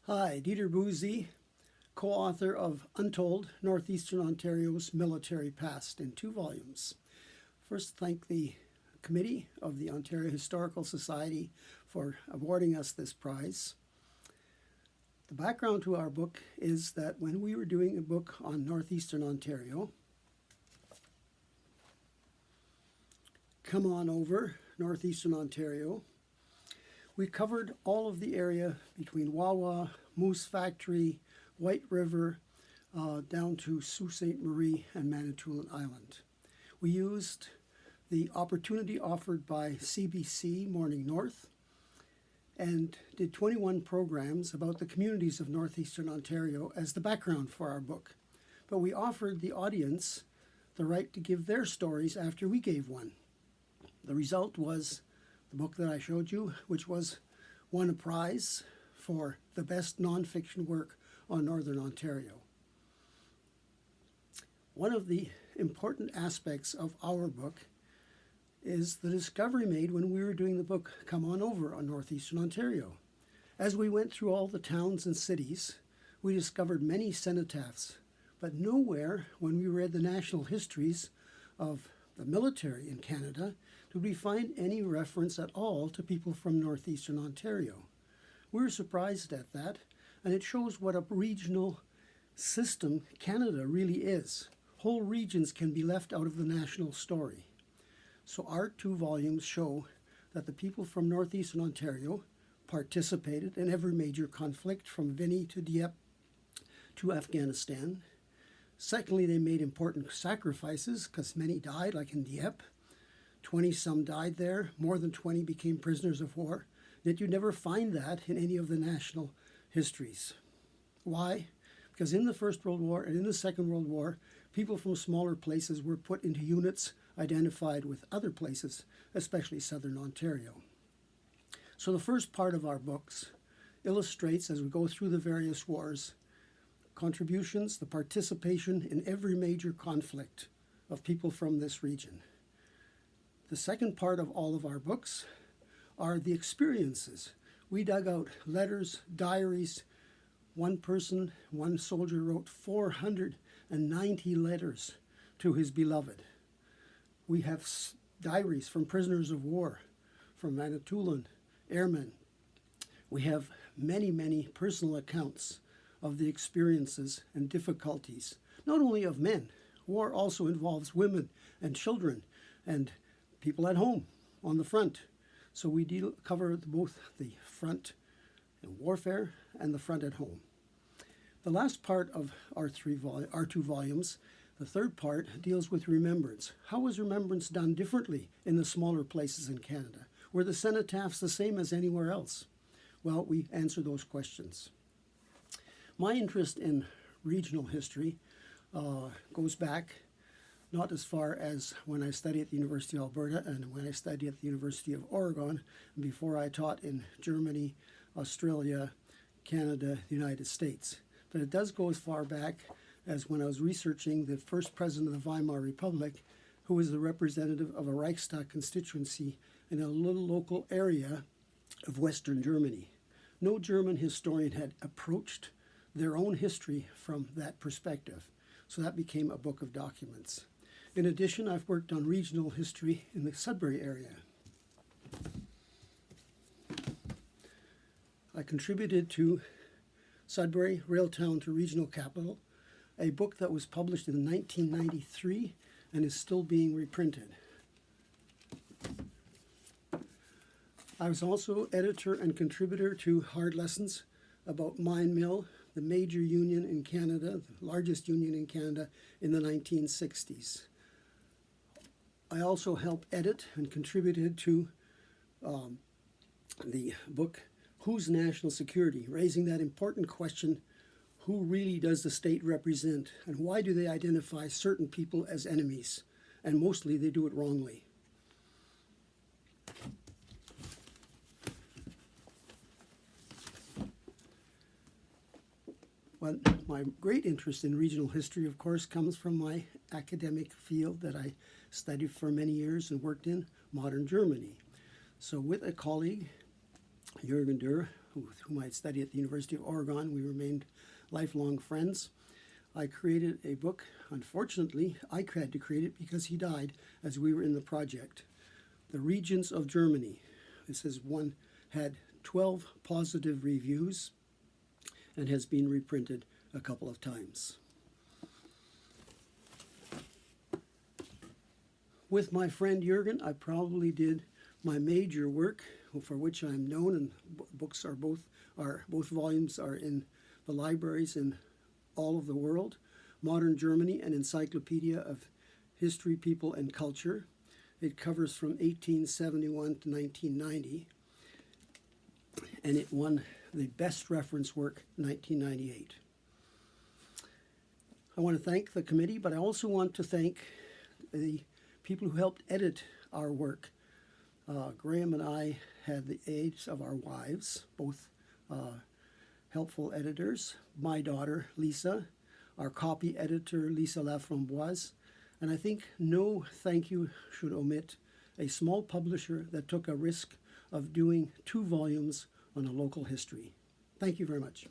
Hi, Dieter Buse, co-author of Untold, Northeastern Ontario's Military Past in 2 volumes. First, thank the committee of the Ontario Historical Society for awarding us this prize. The background to our book is that when we were doing a book on Northeastern Ontario, Come On Over, Northeastern Ontario, we covered all of the area between Wawa, Moose Factory, White River, down to Sault Ste. Marie and Manitoulin Island. We used the opportunity offered by CBC Morning North and did 21 programs about the communities of Northeastern Ontario as the background for our book. But we offered the audience the right to give their stories after we gave one. The result was the book that I showed you, which won a prize for the best nonfiction work on Northern Ontario. One of the important aspects of our book is the discovery made when we were doing the book Come On Over on Northeastern Ontario. As we went through all the towns and cities, we discovered many cenotaphs, but nowhere when we read the national histories of the military in Canada did we find any reference at all to people from Northeastern Ontario. We were surprised at that, and it shows what a regional system Canada really is. Whole regions can be left out of the national story. So our 2 volumes show that the people from Northeastern Ontario participated in every major conflict from Vinny to Dieppe to Afghanistan. Secondly, they made important sacrifices because many died, like in Dieppe. 20-some died there. More than 20 became prisoners of war. Yet you never find that in any of the national histories. Why? Because in the First World War and in the Second World War, people from smaller places were put into units identified with other places, especially Southern Ontario. So the first part of our books illustrates, as we go through the various wars, contributions, the participation in every major conflict of people from this region. The second part of all of our books are the experiences. We dug out letters, diaries. One soldier wrote 490 letters to his beloved. We have diaries from prisoners of war, from Manitoulin airmen. We have many, many personal accounts of the experiences and difficulties, not only of men. War also involves women and children and people at home on the front. So we cover both the front in warfare and the front at home. The last part of our 2 volumes, the third part, deals with remembrance. How was remembrance done differently in the smaller places in Canada? Were the cenotaphs the same as anywhere else? Well, we answer those questions. My interest in regional history goes back not as far as when I studied at the University of Alberta and when I studied at the University of Oregon, and before I taught in Germany, Australia, Canada, the United States. But it does go as far back as when I was researching the first president of the Weimar Republic, who was the representative of a Reichstag constituency in a little local area of Western Germany. No German historian had approached their own history from that perspective. So that became a book of documents. In addition, I've worked on regional history in the Sudbury area. I contributed to Sudbury, Railtown to Regional Capital, a book that was published in 1993 and is still being reprinted. I was also editor and contributor to Hard Lessons about Mine Mill, the major union in Canada, the largest union in Canada in the 1960s. I also helped edit and contributed to the book Who's National Security, raising that important question, who really does the state represent and why do they identify certain people as enemies? And mostly they do it wrongly. Well, my great interest in regional history, of course, comes from my academic field that I studied for many years and worked in, modern Germany. So with a colleague, Jürgen Dürr, with whom I had studied at the University of Oregon. We remained lifelong friends. I created a book. Unfortunately, I had to create it because he died as we were in the project. The Regions of Germany. This is one had 12 positive reviews and has been reprinted a couple of times. With my friend Jürgen, I probably did my major work, for which I'm known, and books are both volumes are in the libraries in all of the world. Modern Germany, an encyclopedia of history, people, and culture. It covers from 1871 to 1990, and it won the Best Reference Work 1998. I want to thank the committee, but I also want to thank the people who helped edit our work. Graham and I had the aids of our wives, both helpful editors, my daughter, Lisa, our copy editor, Lisa Laframboise, and I think no thank you should omit a small publisher that took a risk of doing 2 volumes on a local history. Thank you very much.